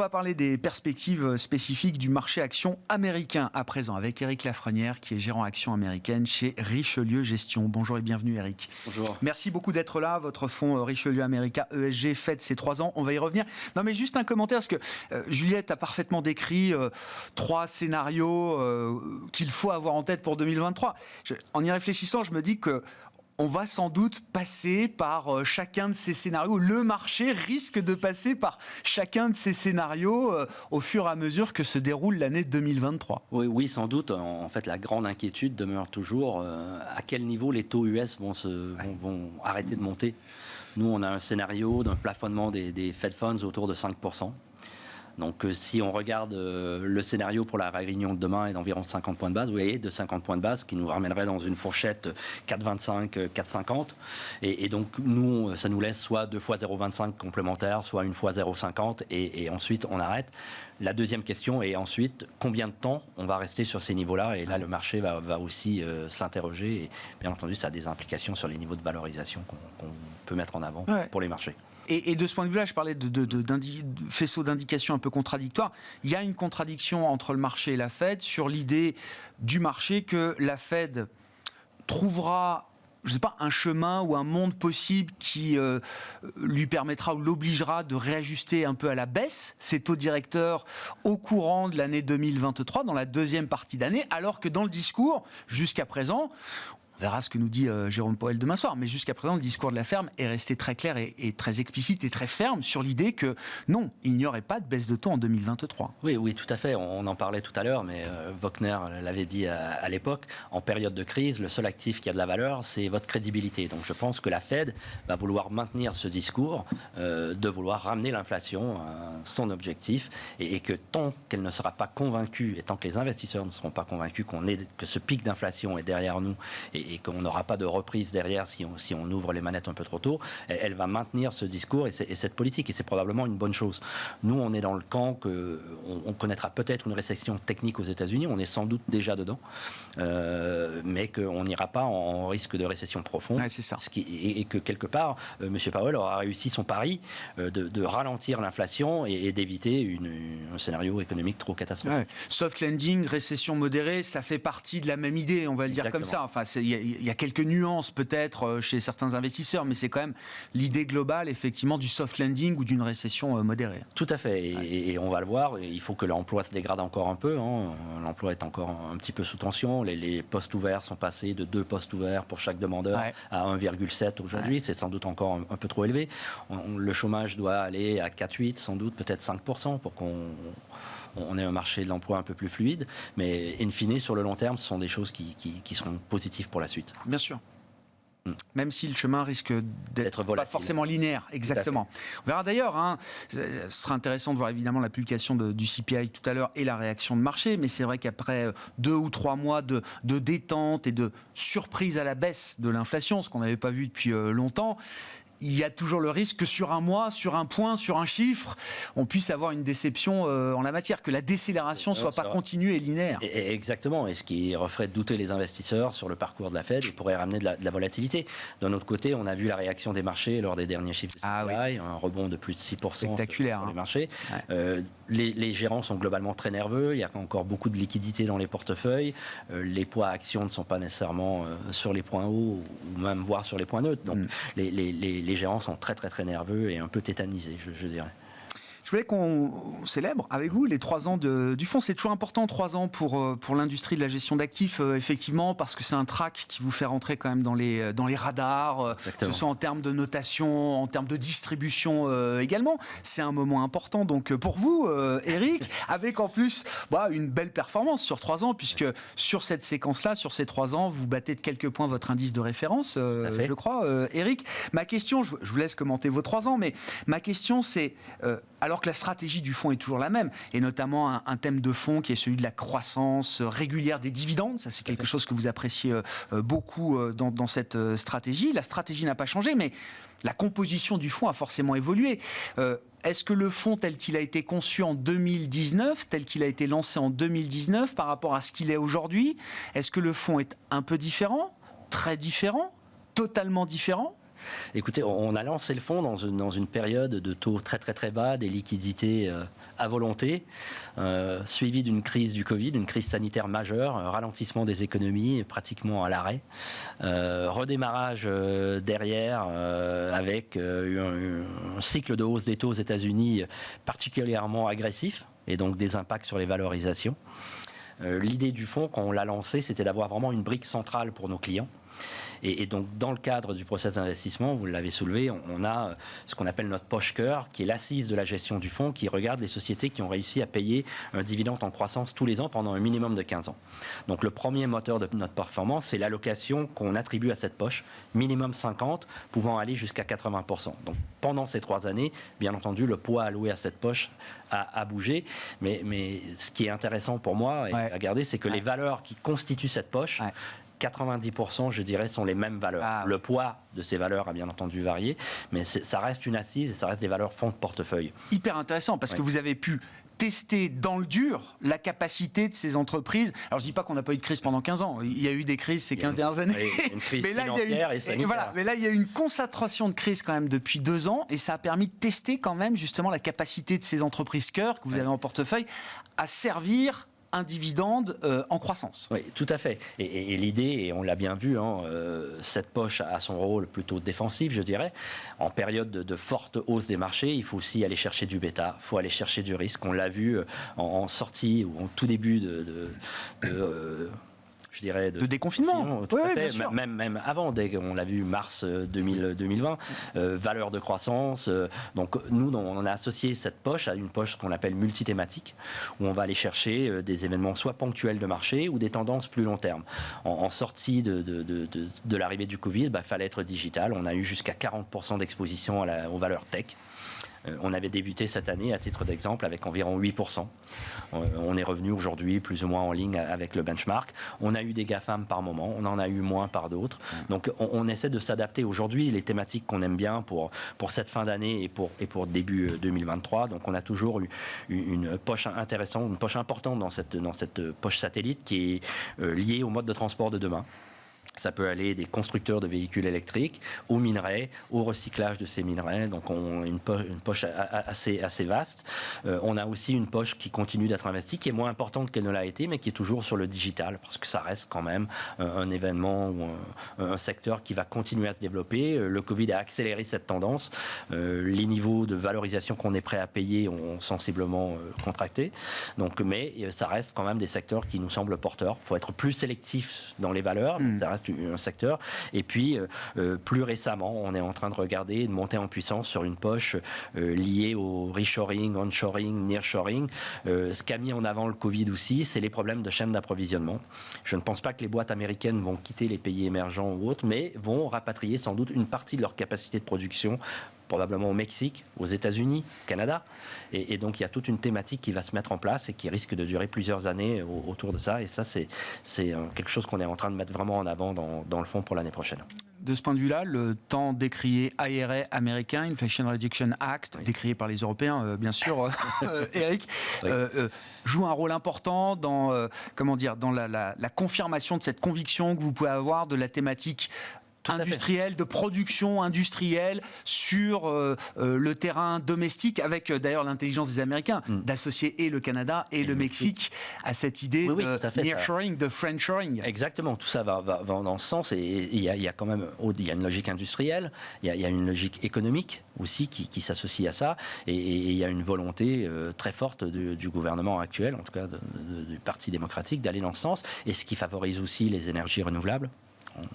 va parler des perspectives spécifiques du marché action américain à présent avec Éric Lafrenière qui est gérant action américaine chez Richelieu Gestion. Bonjour et bienvenue Éric. Bonjour. Merci beaucoup d'être là. Votre fonds Richelieu America ESG fête ses 3 ans. On va y revenir. Non mais juste un commentaire parce que Juliette a parfaitement décrit 3 scénarios qu'il faut avoir en tête pour 2023. En y réfléchissant, je me dis que on va sans doute passer par chacun de ces scénarios. Le marché risque de passer par chacun de ces scénarios au fur et à mesure que se déroule l'année 2023. Oui, sans doute. En fait, la grande inquiétude demeure toujours à quel niveau les taux US vont arrêter de monter. Nous, on a un scénario d'un plafonnement des Fed Funds autour de 5%. Donc, si on regarde le scénario pour la réunion de demain est d'environ 50 points de base, vous voyez, de 50 points de base, qui nous ramènerait dans une fourchette 4,25, 4,50. Et donc, nous, ça nous laisse soit 2 fois 0,25 complémentaire, soit 1 fois 0,50, et ensuite, on arrête. La deuxième question est ensuite, combien de temps on va rester sur ces niveaux-là? Et là, le marché va aussi s'interroger. Et bien entendu, ça a des implications sur les niveaux de valorisation qu'on peut mettre en avant pour les marchés. Et de ce point de vue-là, je parlais de faisceau d'indications un peu contradictoires. Il y a une contradiction entre le marché et la Fed sur l'idée du marché que la Fed trouvera, je ne sais pas, un chemin ou un monde possible qui lui permettra ou l'obligera de réajuster un peu à la baisse ses taux directeurs au courant de l'année 2023, dans la deuxième partie d'année, alors que dans le discours, jusqu'à présent, on verra ce que nous dit Jérôme Powell demain soir. Mais jusqu'à présent, le discours de la firme est resté très clair et très explicite et très ferme sur l'idée que non, il n'y aurait pas de baisse de taux en 2023. Oui, tout à fait. On en parlait tout à l'heure, mais Wagner l'avait dit à l'époque. En période de crise, le seul actif qui a de la valeur, c'est votre crédibilité. Donc je pense que la Fed va vouloir maintenir ce discours de vouloir ramener l'inflation à son objectif et que tant qu'elle ne sera pas convaincue et tant que les investisseurs ne seront pas convaincus que ce pic d'inflation est derrière nous et qu'on n'aura pas de reprise derrière si on ouvre les manettes un peu trop tôt, elle va maintenir ce discours et cette politique, et c'est probablement une bonne chose. Nous, on est dans le camp qu'on connaîtra peut-être une récession technique aux États-Unis, on est sans doute déjà dedans, mais qu'on n'ira pas en risque de récession profonde. Ouais, c'est ça. Et que quelque part, M. Powell aura réussi son pari de ralentir l'inflation et d'éviter un scénario économique trop catastrophique. Ouais. Soft landing, récession modérée, ça fait partie de la même idée, on va le dire comme ça. Enfin, il y a quelques nuances peut-être chez certains investisseurs, mais c'est quand même l'idée globale, effectivement, du soft landing ou d'une récession modérée. Tout à fait, et on va le voir, il faut que l'emploi se dégrade encore un peu, hein. L'emploi est encore un petit peu sous tension, les postes ouverts sont passés de 2 postes ouverts pour chaque demandeur à 1,7 aujourd'hui, c'est sans doute encore un peu trop élevé. Le chômage doit aller à 4,8, sans doute peut-être 5% pour qu'on ait un marché de l'emploi un peu plus fluide, mais in fine, sur le long terme, ce sont des choses qui seront positives pour la suite. Bien sûr. Même si le chemin risque d'être pas forcément linéaire, exactement. On verra d'ailleurs, hein, ce sera intéressant de voir évidemment la publication du CPI tout à l'heure et la réaction de marché, mais c'est vrai qu'après 2 ou 3 mois de détente et de surprise à la baisse de l'inflation, ce qu'on n'avait pas vu depuis longtemps, il y a toujours le risque que sur un mois, sur un point, sur un chiffre, on puisse avoir une déception en la matière, que la décélération ne soit pas continue et linéaire. Exactement, et ce qui referait douter les investisseurs sur le parcours de la Fed et pourrait ramener de la volatilité. D'un autre côté, on a vu la réaction des marchés lors des derniers chiffres de CPI, un rebond de plus de 6% spectaculaire, sur les marchés. Les gérants sont globalement très nerveux, il y a encore beaucoup de liquidités dans les portefeuilles, les poids actions ne sont pas nécessairement sur les points hauts ou même voire sur les points neutres, donc les gérants sont très très très nerveux et un peu tétanisés, je dirais. Je voulais qu'on célèbre avec vous les 3 ans du fonds. C'est toujours important, 3 ans pour l'industrie de la gestion d'actifs, effectivement, parce que c'est un track qui vous fait rentrer quand même dans les radars, que ce soit en termes de notation, en termes de distribution également. C'est un moment important. Donc pour vous, Éric, avec en plus une belle performance sur 3 ans, puisque sur cette séquence-là, sur ces 3 ans, vous battez de quelques points votre indice de référence, je crois. Éric, ma question, je vous laisse commenter vos 3 ans, mais ma question c'est... alors que la stratégie du fonds est toujours la même, et notamment un thème de fond qui est celui de la croissance régulière des dividendes. Ça, c'est quelque chose que vous appréciez beaucoup dans cette stratégie. La stratégie n'a pas changé, mais la composition du fonds a forcément évolué. Est-ce que le fonds tel qu'il a été conçu en 2019, tel qu'il a été lancé en 2019, par rapport à ce qu'il est aujourd'hui, est-ce que le fonds est un peu différent, très différent, totalement différent ? Écoutez, on a lancé le fonds dans une période de taux très très très bas, des liquidités à volonté, suivi d'une crise du Covid, une crise sanitaire majeure, un ralentissement des économies pratiquement à l'arrêt, redémarrage derrière avec un cycle de hausse des taux aux États-Unis particulièrement agressif et donc des impacts sur les valorisations. L'idée du fonds, quand on l'a lancé, c'était d'avoir vraiment une brique centrale pour nos clients. Et donc, dans le cadre du process d'investissement, vous l'avez soulevé, on a ce qu'on appelle notre poche cœur, qui est l'assise de la gestion du fonds, qui regarde les sociétés qui ont réussi à payer un dividende en croissance tous les ans pendant un minimum de 15 ans. Donc, le premier moteur de notre performance, c'est l'allocation qu'on attribue à cette poche, minimum 50, pouvant aller jusqu'à 80%. Donc, pendant ces 3 années, bien entendu, le poids alloué à cette poche a bougé. Mais ce qui est intéressant pour moi à regarder, c'est que les valeurs qui constituent cette poche, 90%, je dirais, sont les mêmes valeurs. Le poids de ces valeurs a bien entendu varié, mais ça reste une assise et ça reste des valeurs fonds de portefeuille. Hyper intéressant, parce que vous avez pu tester dans le dur la capacité de ces entreprises. Alors, je ne dis pas qu'on n'a pas eu de crise pendant 15 ans. Il y a eu des crises ces 15 dernières années. Une crise financière et sanitaire. Voilà, mais là, il y a eu une concentration de crises quand même depuis 2 ans, et ça a permis de tester quand même justement la capacité de ces entreprises cœur que vous avez en portefeuille à servir un dividende en croissance. Oui, tout à fait. Et l'idée, et on l'a bien vu, cette poche a son rôle plutôt défensif, je dirais. En période de forte hausse des marchés, il faut aussi aller chercher du bêta, il faut aller chercher du risque. On l'a vu en sortie ou en tout début je dirais, de déconfinement. Tout à fait. Même avant, dès qu'on l'a vu mars 2020, valeur de croissance. Donc nous, on a associé cette poche à une poche qu'on appelle multithématique, où on va aller chercher des événements soit ponctuels de marché ou des tendances plus long terme. En sortie de l'arrivée du Covid, il fallait être digital. On a eu jusqu'à 40% d'exposition aux valeurs tech. On avait débuté cette année, à titre d'exemple, avec environ 8%. On est revenu aujourd'hui plus ou moins en ligne avec le benchmark. On a eu des GAFAM par moment, on en a eu moins par d'autres. Donc on essaie de s'adapter aujourd'hui, les thématiques qu'on aime bien pour cette fin d'année et pour début 2023. Donc on a toujours eu une poche intéressante, une poche importante dans cette poche satellite qui est liée au mode de transport de demain. Ça peut aller des constructeurs de véhicules électriques aux minerais, au recyclage de ces minerais. Donc, on a une poche assez vaste. On a aussi une poche qui continue d'être investie, qui est moins importante qu'elle ne l'a été, mais qui est toujours sur le digital, parce que ça reste quand même un événement ou un secteur qui va continuer à se développer. Le Covid a accéléré cette tendance. Les niveaux de valorisation qu'on est prêt à payer ont sensiblement contracté. Donc, mais ça reste quand même des secteurs qui nous semblent porteurs. Il faut être plus sélectif dans les valeurs, mais ça reste un secteur. Et puis, plus récemment, on est en train de regarder et de monter en puissance sur une poche liée au reshoring, onshoring, nearshoring. Ce qu'a mis en avant le Covid aussi, c'est les problèmes de chaîne d'approvisionnement. Je ne pense pas que les boîtes américaines vont quitter les pays émergents ou autres, mais vont rapatrier sans doute une partie de leur capacité de production, probablement au Mexique, aux États-Unis, au Canada. Et donc, il y a toute une thématique qui va se mettre en place et qui risque de durer plusieurs années autour de ça. Et ça, c'est quelque chose qu'on est en train de mettre vraiment en avant dans le fonds pour l'année prochaine. De ce point de vue-là, le tant décrié IRA américain, Inflation Reduction Act, décrié par les Européens, bien sûr, Eric, joue un rôle important dans, dans la confirmation de cette conviction que vous pouvez avoir de la thématique industrielle, de production industrielle sur le terrain domestique, avec d'ailleurs l'intelligence des Américains d'associer et le Canada et le Mexique à cette idée de nearshoring, de friendshoring. Exactement, tout ça va dans ce sens, et il y a quand même il y a une logique industrielle, il y a une logique économique aussi qui s'associe à ça, et il y a une volonté très forte du gouvernement actuel, en tout cas du Parti démocratique, d'aller dans ce sens, et ce qui favorise aussi les énergies renouvelables.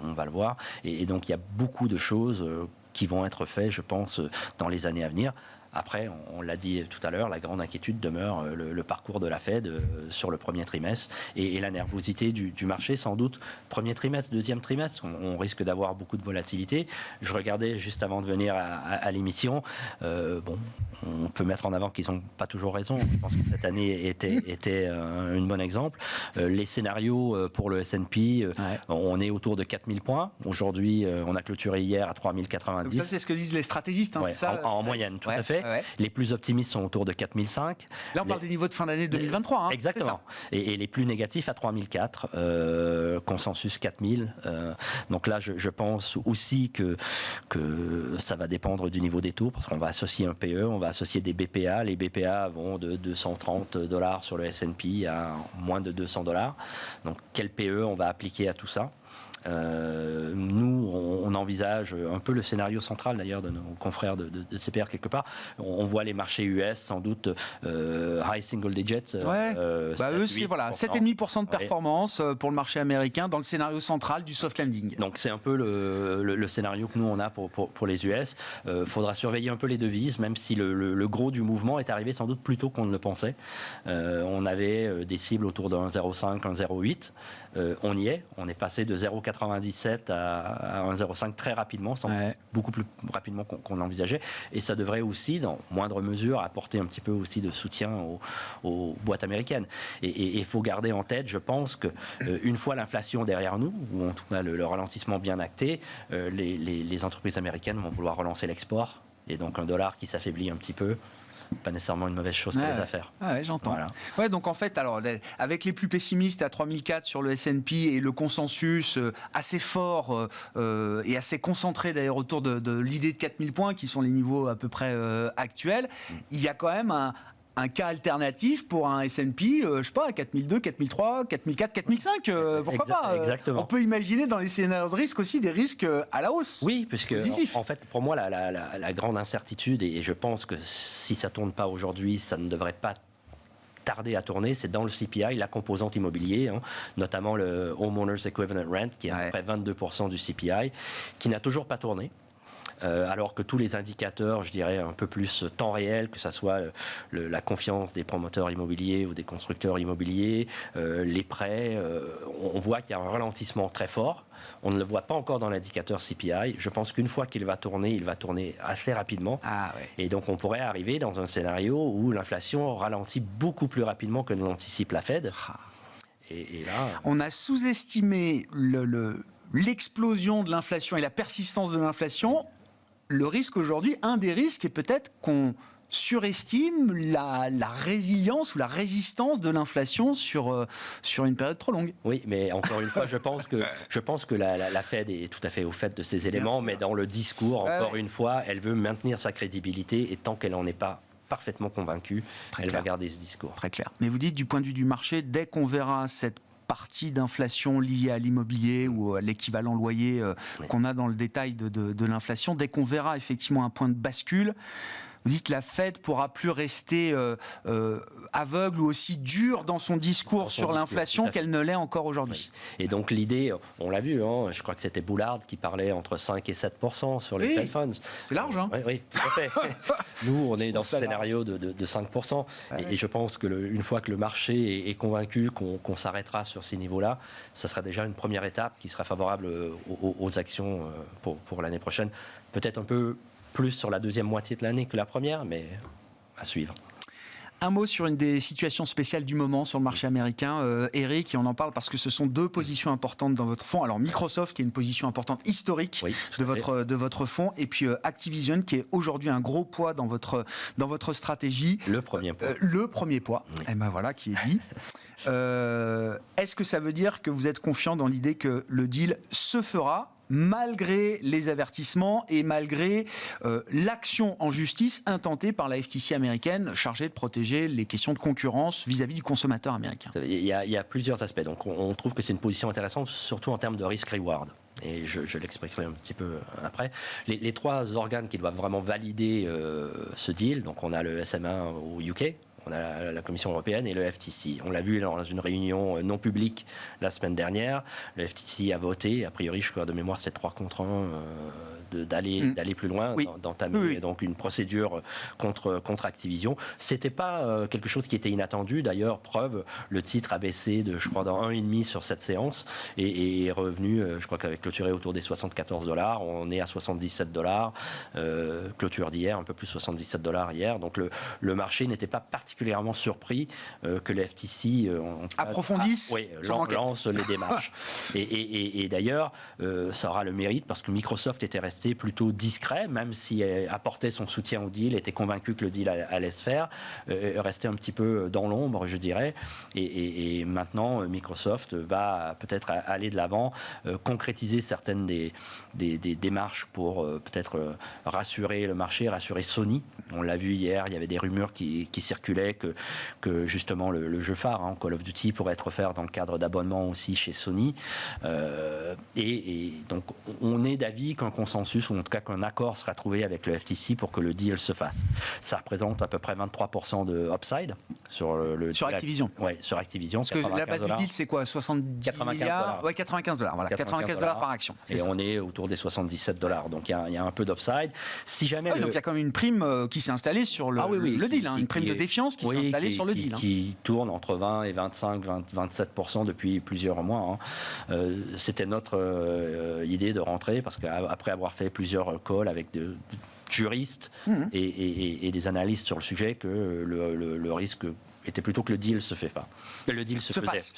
On va le voir. Et donc, il y a beaucoup de choses qui vont être faites, je pense, dans les années à venir. Après, on l'a dit tout à l'heure, la grande inquiétude demeure le parcours de la Fed sur le premier trimestre et la nervosité du marché, sans doute. Premier trimestre, deuxième trimestre, on risque d'avoir beaucoup de volatilité. Je regardais juste avant de venir à l'émission. On peut mettre en avant qu'ils n'ont pas toujours raison. Je pense que cette année était un bon exemple. Les scénarios pour le S&P, on est autour de 4000 points. Aujourd'hui, on a clôturé hier à 3090. Donc ça, c'est ce que disent les stratégistes, c'est ça en moyenne, tout à fait. Ouais. Les plus optimistes sont autour de 4005. Là, on parle des niveaux de fin d'année 2023. Hein, exactement. Et les plus négatifs à 3004, consensus 4000. Donc là, je pense aussi que ça va dépendre du niveau des taux, parce qu'on va associer un PE, on va associer des BPA. Les BPA vont de $230 sur le S&P à moins de $200. Donc quel PE on va appliquer à tout ça? Nous, on envisage un peu le scénario central d'ailleurs de nos confrères de CPR quelque part. On voit les marchés US sans doute high single digit. Eux, c'est 7,5% de performance pour le marché américain dans le scénario central du soft landing. Donc c'est un peu le scénario que nous on a pour les US. Faudra surveiller un peu les devises, même si le gros du mouvement est arrivé sans doute plus tôt qu'on ne le pensait. On avait des cibles autour de 1,05, 1,08. On y est. On est passé de 0,97 à 1,05 très rapidement, beaucoup plus rapidement qu'on envisageait. Et ça devrait aussi, dans moindre mesure, apporter un petit peu aussi de soutien aux boîtes américaines. Et il faut garder en tête, je pense, qu'une fois l'inflation derrière nous, ou en tout cas le ralentissement bien acté, les entreprises américaines vont vouloir relancer l'export. Et donc un dollar qui s'affaiblit un petit peu, pas nécessairement une mauvaise chose pour les affaires. J'entends. Voilà. Ouais, donc en fait, alors, avec les plus pessimistes à 3004 sur le S&P et le consensus assez fort et assez concentré d'ailleurs autour de l'idée de 4000 points qui sont les niveaux à peu près actuels, il y a quand même un cas alternatif pour un S&P, je sais pas, 4002, 4003, 4004, 4005, pourquoi pas Exactement. On peut imaginer dans les scénarios de risque aussi des risques à la hausse. Oui, puisque en fait, pour moi, la grande incertitude, et je pense que si ça tourne pas aujourd'hui, ça ne devrait pas tarder à tourner, c'est dans le CPI, la composante immobilier, notamment le Homeowners Equivalent Rent, qui est à peu près 22% du CPI, qui n'a toujours pas tourné. Alors que tous les indicateurs, je dirais, un peu plus temps réel, que ce soit la confiance des promoteurs immobiliers ou des constructeurs immobiliers, les prêts, on voit qu'il y a un ralentissement très fort. On ne le voit pas encore dans l'indicateur CPI. Je pense qu'une fois qu'il va tourner, il va tourner assez rapidement. Et donc on pourrait arriver dans un scénario où l'inflation ralentit beaucoup plus rapidement que ne l'anticipe la Fed. Et là, on a sous-estimé l'explosion de l'inflation et la persistance de l'inflation. Le risque aujourd'hui, un des risques est peut-être qu'on surestime la résilience ou la résistance de l'inflation sur une période trop longue. Oui, mais encore une fois, je pense que la Fed est tout à fait au fait de ces éléments, mais dans le discours, encore une fois, elle veut maintenir sa crédibilité et tant qu'elle n'en est pas parfaitement convaincue, elle va garder ce discours. Très clair. Mais vous dites, du point de vue du marché, dès qu'on verra cette partie d'inflation liée à l'immobilier ou à l'équivalent loyer qu'on a dans le détail de l'inflation, dès qu'on verra effectivement un point de bascule, vous dites la Fed pourra plus rester aveugle ou aussi dure dans son discours sur l'inflation qu'elle ne l'est encore aujourd'hui. Oui. Et donc l'idée, on l'a vu, je crois que c'était Bullard qui parlait entre 5 et 7% sur les Fed Funds. C'est large, hein? Oui, tout à fait. Nous, on est dans ce scénario de 5%. Et je pense qu'une fois que le marché est convaincu qu'on s'arrêtera sur ces niveaux-là, ça sera déjà une première étape qui sera favorable aux actions pour l'année prochaine. Peut-être un peu plus sur la deuxième moitié de l'année que la première, mais à suivre. Un mot sur une des situations spéciales du moment sur le marché américain, Eric, et on en parle parce que ce sont deux positions importantes dans votre fonds. Alors Microsoft, qui est une position importante historique de votre fonds, et puis Activision, qui est aujourd'hui un gros poids dans votre stratégie. Le premier poids. Le premier poids, et ben voilà qui est dit. Est-ce que ça veut dire que vous êtes confiant dans l'idée que le deal se fera malgré les avertissements et malgré l'action en justice intentée par la FTC américaine chargée de protéger les questions de concurrence vis-à-vis du consommateur américain? Il y a plusieurs aspects. Donc on trouve que c'est une position intéressante, surtout en termes de risk-reward. Et je l'expliquerai un petit peu après. Les trois organes qui doivent vraiment valider ce deal, donc on a le SMA au UK, on a la Commission européenne et le FTC. On l'a vu dans une réunion non publique la semaine dernière. Le FTC a voté, a priori, je crois de mémoire, c'est 3 contre 1 d'aller plus loin, d'entamer donc une procédure contre Activision. C'était pas quelque chose qui était inattendu. D'ailleurs, preuve, le titre a baissé de, je crois, dans 1,5 sur cette séance et est revenu, je crois qu'avec clôturé autour des $74. On est à $77. Clôture d'hier, un peu plus $77 hier. Donc le marché n'était pas particulièrement particulièrement surpris que le FTC approfondisse lance les démarches. Et d'ailleurs, ça aura le mérite parce que Microsoft était resté plutôt discret, même si elle apportait son soutien au deal, était convaincu que le deal allait se faire, restait un petit peu dans l'ombre, je dirais. Et maintenant, Microsoft va peut-être aller de l'avant, concrétiser certaines des démarches pour peut-être rassurer le marché, rassurer Sony. On l'a vu hier, il y avait des rumeurs qui circulaient que justement le jeu phare, Call of Duty, pourrait être offert dans le cadre d'abonnement aussi chez Sony. Et donc, on est d'avis qu'un consensus, ou en tout cas qu'un accord sera trouvé avec le FTC pour que le deal se fasse. Ça représente à peu près 23% de upside sur Activision. Oui, sur Activision. Parce que la base du deal, c'est quoi, 70 milliards? Ouais, $95. Voilà, $95 par action. Et on est autour des $77. Donc, il y a un peu d'upside. Si jamais donc, il y a quand même une prime qui s'est installée sur le deal, une prime de défiance qui s'est installée sur le deal. Qui tourne entre 20 et 27% depuis plusieurs mois. C'était notre idée de rentrer parce qu'après avoir fait plusieurs calls avec de juristes et des analystes sur le sujet, que le risque était plutôt que le deal se fait pas. Le deal se fasse.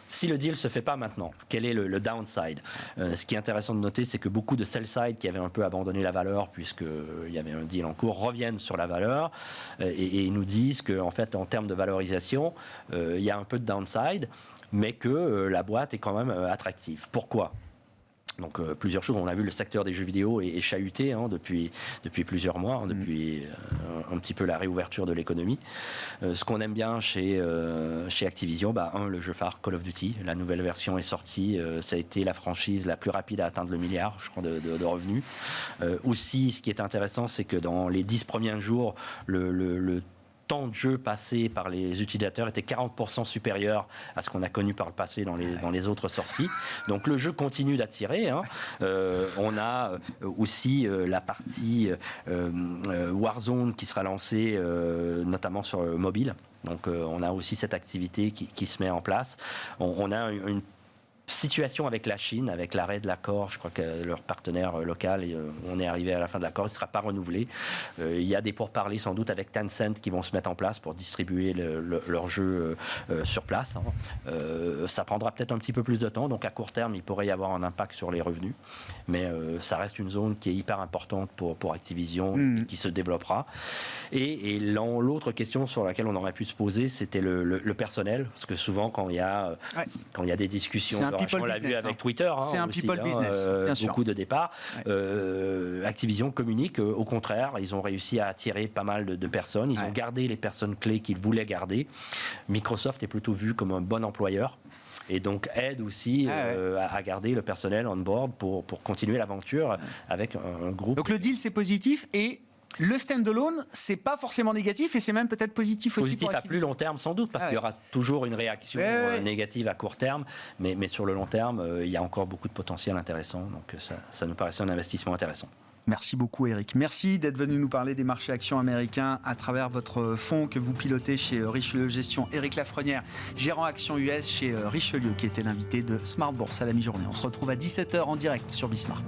Si le deal ne se fait pas maintenant, quel est le downside? Ce qui est intéressant de noter, c'est que beaucoup de sell-side qui avaient un peu abandonné la valeur puisqu'il y avait un deal en cours reviennent sur la valeur et nous disent qu'en fait, en termes de valorisation, il y a un peu de downside, mais que la boîte est quand même attractive. Pourquoi? Donc plusieurs choses. On a vu le secteur des jeux vidéo est chahuté depuis plusieurs mois, depuis un petit peu la réouverture de l'économie. Ce qu'on aime bien chez Activision, le jeu phare Call of Duty, la nouvelle version est sortie. Ça a été la franchise la plus rapide à atteindre le milliard, je crois, de revenus. Aussi, ce qui est intéressant, c'est que dans les 10 premiers jours, le temps de jeu passé par les utilisateurs était 40% supérieur à ce qu'on a connu par le passé dans les autres sorties. Donc le jeu continue d'attirer. On a aussi la partie Warzone qui sera lancée notamment sur mobile. Donc on a aussi cette activité qui se met en place. On a une situation avec la Chine, avec l'arrêt de l'accord, je crois que leur partenaire local, on est arrivé à la fin de l'accord, il ne sera pas renouvelé. Il y a des pourparlers sans doute avec Tencent qui vont se mettre en place pour distribuer leur jeu sur place. Ça prendra peut-être un petit peu plus de temps, donc à court terme, il pourrait y avoir un impact sur les revenus, mais ça reste une zone qui est hyper importante pour Activision et qui se développera. Et l'autre question sur laquelle on aurait pu se poser, c'était le personnel, parce que souvent quand il y a des discussions, on l'a vu avec Twitter, c'est un people business, bien sûr. Beaucoup de départs. Activision communique, au contraire, ils ont réussi à attirer pas mal de personnes. Ils ont gardé les personnes clés qu'ils voulaient garder. Microsoft est plutôt vu comme un bon employeur. Et donc aide aussi à garder le personnel on board pour continuer l'aventure avec un groupe. Donc le deal c'est positif et le stand-alone, c'est pas forcément négatif et c'est même peut-être positif aussi. Positif à plus long terme sans doute, parce qu'il y aura toujours une réaction négative à court terme, mais sur le long terme, il y a encore beaucoup de potentiel intéressant. Donc ça nous paraissait un investissement intéressant. Merci beaucoup Eric. Merci d'être venu nous parler des marchés actions américains à travers votre fonds que vous pilotez chez Richelieu Gestion. Eric Lafrenière, gérant actions US chez Richelieu, qui était l'invité de Smart Bourse à la mi-journée. On se retrouve à 17h en direct sur Bismart.